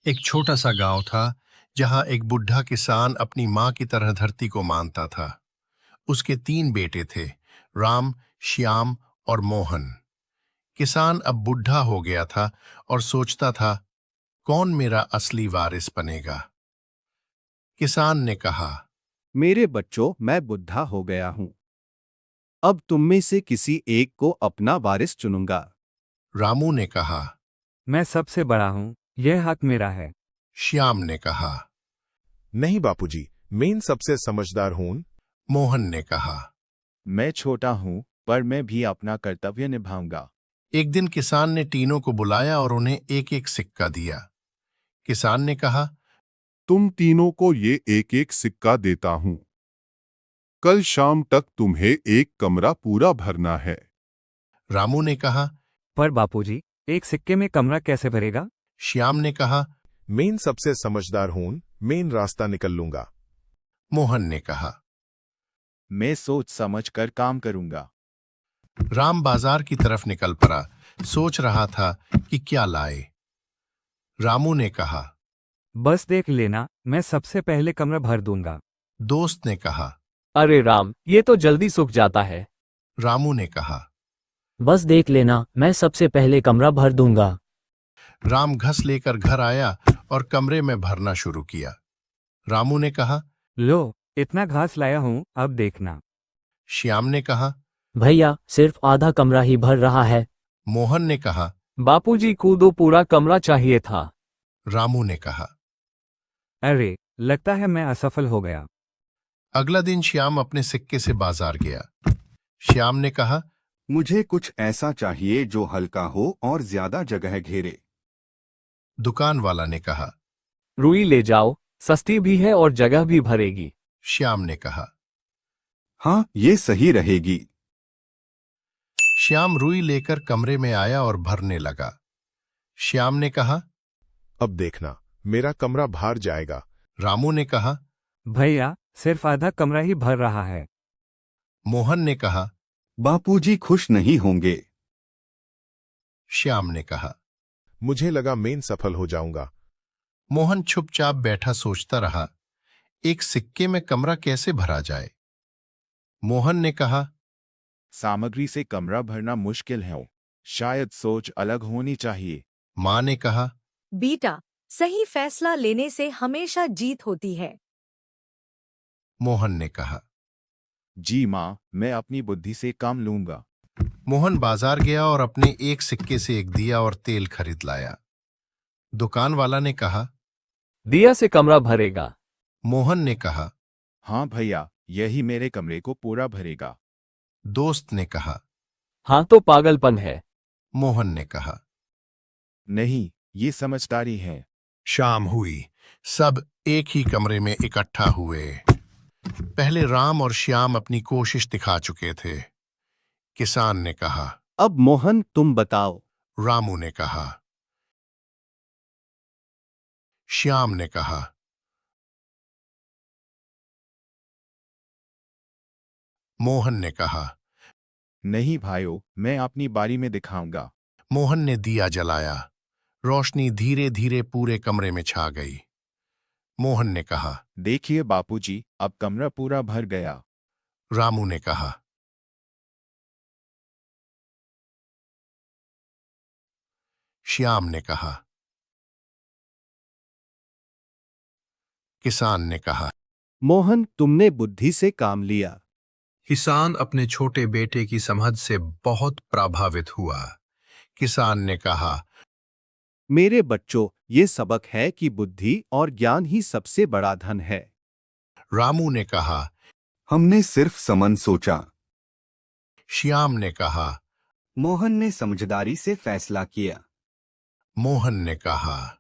एक छोटा सा गांव था जहां एक बुढ़ा किसान अपनी माँ की तरह धरती को मानता था। उसके 3 बेटे थे, राम, श्याम और मोहन। किसान अब बुढ़ा हो गया था और सोचता था, कौन मेरा असली वारिस बनेगा। किसान ने कहा। मेरे बच्चों, मैं बुढ़ा हो गया हूं। अब तुम में से किसी एक को अपना वारिस चुनूंगा। रामू ने कहा। मैं सबसे बड़ा हूँ, यह हक मेरा है। श्याम ने कहा। नहीं बापूजी, मैं सबसे समझदार हूं। मोहन ने कहा। मैं छोटा हूं, पर मैं भी अपना कर्तव्य निभाऊंगा। एक दिन किसान ने तीनों को बुलाया और उन्हें एक एक सिक्का दिया। किसान ने कहा। तुम तीनों को ये एक एक सिक्का देता हूं। कल शाम तक तुम्हें एक कमरा पूरा भरना है। रामू ने कहा। पर बापूजी, एक सिक्के में कमरा कैसे भरेगा? श्याम ने कहा। मैं सबसे समझदार हूं, मैं रास्ता निकल लूंगा। मोहन ने कहा। मैं सोच समझ कर काम करूंगा। राम बाजार की तरफ निकल पड़ा, सोच रहा था कि क्या लाए। रामू ने कहा। बस देख लेना, मैं सबसे पहले कमरा भर दूंगा। दोस्त ने कहा। अरे राम, ये तो जल्दी सूख जाता है। रामू ने कहा। बस देख लेना, मैं सबसे पहले कमरा भर दूंगा। राम घस लेकर घर आया और कमरे में भरना शुरू किया। रामू ने कहा। लो, इतना घास लाया हूँ, अब देखना। श्याम ने कहा। भैया, सिर्फ आधा कमरा ही भर रहा है। मोहन ने कहा। बापूजी, कूदो, पूरा कमरा चाहिए था। रामू ने कहा। अरे, लगता है मैं असफल हो गया। अगला दिन श्याम अपने सिक्के से बाजार गया। श्याम ने कहा। मुझे कुछ ऐसा चाहिए जो हल्का हो और ज्यादा जगह घेरे। दुकान वाला ने कहा। रुई ले जाओ, सस्ती भी है और जगह भी भरेगी। श्याम ने कहा। हाँ, ये सही रहेगी। श्याम रुई लेकर कमरे में आया और भरने लगा। श्याम ने कहा। अब देखना, मेरा कमरा भर जाएगा। रामू ने कहा। भैया, सिर्फ आधा कमरा ही भर रहा है। मोहन ने कहा। बापूजी खुश नहीं होंगे। श्याम ने कहा। मुझे लगा मैं सफल हो जाऊंगा। मोहन चुपचाप बैठा सोचता रहा, एक सिक्के में कमरा कैसे भरा जाए। मोहन ने कहा। सामग्री से कमरा भरना मुश्किल है, शायद सोच अलग होनी चाहिए। माँ ने कहा। बेटा, सही फैसला लेने से हमेशा जीत होती है। मोहन ने कहा। जी माँ, मैं अपनी बुद्धि से काम लूंगा। मोहन बाजार गया और अपने एक सिक्के से एक दिया और तेल खरीद लाया। दुकान वाला ने कहा। दिया से कमरा भरेगा। मोहन ने कहा। हाँ भैया, यही मेरे कमरे को पूरा भरेगा। दोस्त ने कहा। हाँ, तो पागलपन है। मोहन ने कहा। नहीं, ये समझदारी है। शाम हुई, सब एक ही कमरे में इकट्ठा हुए। पहले राम और श्याम अपनी कोशिश दिखा चुके थे। किसान ने कहा। अब मोहन, तुम बताओ। रामू ने कहा। श्याम ने कहा। मोहन ने कहा। नहीं भाइयों, मैं अपनी बारी में दिखाऊंगा। मोहन ने दिया जलाया। रोशनी धीरे धीरे पूरे कमरे में छा गई। मोहन ने कहा। देखिए बापूजी, अब कमरा पूरा भर गया। रामू ने कहा। श्याम ने कहा। किसान ने कहा। मोहन, तुमने बुद्धि से काम लिया। किसान अपने छोटे बेटे की समझ से बहुत प्रभावित हुआ। किसान ने कहा। मेरे बच्चों, ये सबक है कि बुद्धि और ज्ञान ही सबसे बड़ा धन है। रामू ने कहा। हमने सिर्फ समन सोचा। श्याम ने कहा। मोहन ने समझदारी से फैसला किया। मोहन ने कहा।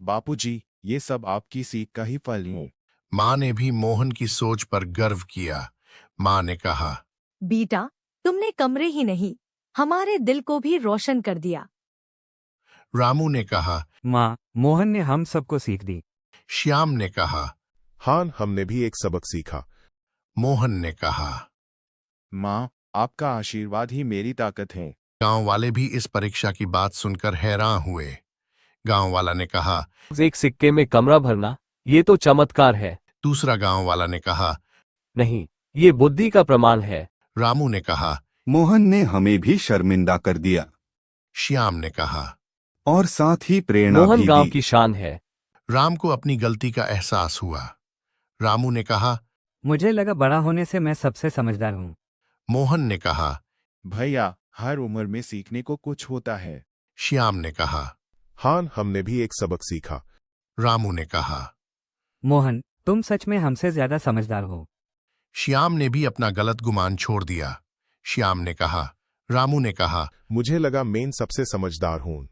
बापूजी, ये सब आपकी सीख का ही फल है। माँ ने भी मोहन की सोच पर गर्व किया। माँ ने कहा। बेटा, तुमने कमरे ही नहीं, हमारे दिल को भी रोशन कर दिया। रामू ने कहा। माँ, मोहन ने हम सबको सीख दी। श्याम ने कहा। हाँ, हमने भी एक सबक सीखा। मोहन ने कहा। माँ, आपका आशीर्वाद ही मेरी ताकत है। गांव वाले भी इस परीक्षा की बात सुनकर हैरान हुए। गांव वाला ने कहा। एक सिक्के में कमरा भरना, ये तो चमत्कार है। दूसरा गांव वाला ने कहा। नहीं, ये बुद्धि का प्रमाण है। रामू ने कहा। मोहन ने हमें भी शर्मिंदा कर दिया श्याम ने कहा। और साथ ही प्रेरणा मोहन भी गांव दी। की शान है। राम को अपनी गलती का एहसास हुआ। रामू ने कहा। मुझे लगा बड़ा होने से मैं सबसे समझदार हूँ। मोहन ने कहा। भैया, हर उम्र में सीखने को कुछ होता है। श्याम ने कहा। हाँ, हमने भी एक सबक सीखा। रामू ने कहा। मोहन, तुम सच में हमसे ज्यादा समझदार हो। श्याम ने भी अपना गलत गुमान छोड़ दिया। श्याम ने कहा। रामू ने कहा। मुझे लगा मैं सबसे समझदार हूं।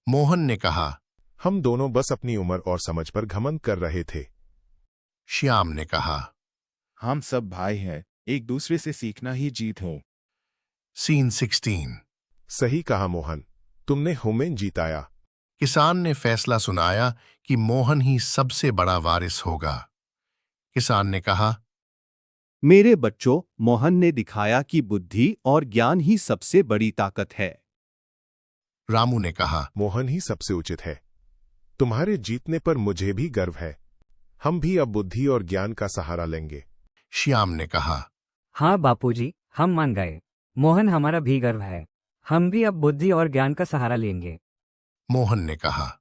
मोहन ने कहा। हम दोनों बस अपनी उम्र और समझ पर घमंड कर रहे थे। श्याम ने कहा। हम सब भाई हैं, एक दूसरे से सीखना ही जीत हो। सीन 16। सही कहा मोहन, तुमने हमें जीताया। किसान ने फैसला सुनाया कि मोहन ही सबसे बड़ा वारिस होगा। किसान ने कहा। मेरे बच्चों, मोहन ने दिखाया कि बुद्धि और ज्ञान ही सबसे बड़ी ताकत है। रामू ने कहा। मोहन ही सबसे उचित है। तुम्हारे जीतने पर मुझे भी गर्व है। हम भी अब बुद्धि और ज्ञान का सहारा लेंगे। श्याम ने कहा। हाँ बापूजी, हम मान गए। मोहन हमारा भी गर्व है। हम भी अब बुद्धि और ज्ञान का सहारा लेंगे। मोहन ने कहा।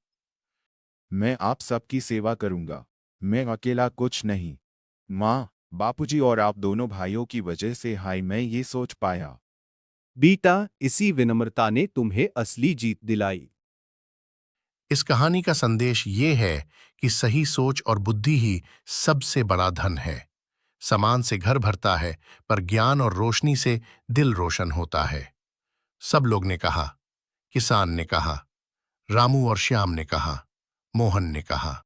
मैं आप सबकी सेवा करूंगा। मैं अकेला कुछ नहीं। माँ, बापूजी और आप दोनों भाइयों की वजह से मैं ये सोच पाया। बेटा, इसी विनम्रता ने तुम्हें असली जीत दिलाई। इस कहानी का संदेश ये है कि सही सोच और बुद्धि ही सबसे बड़ा धन है। सामान से घर भरता है, पर ज्ञान और रोशनी से दिल रोशन होता है। सब लोग ने कहा। किसान ने कहा। रामू और श्याम ने कहा। मोहन ने कहा।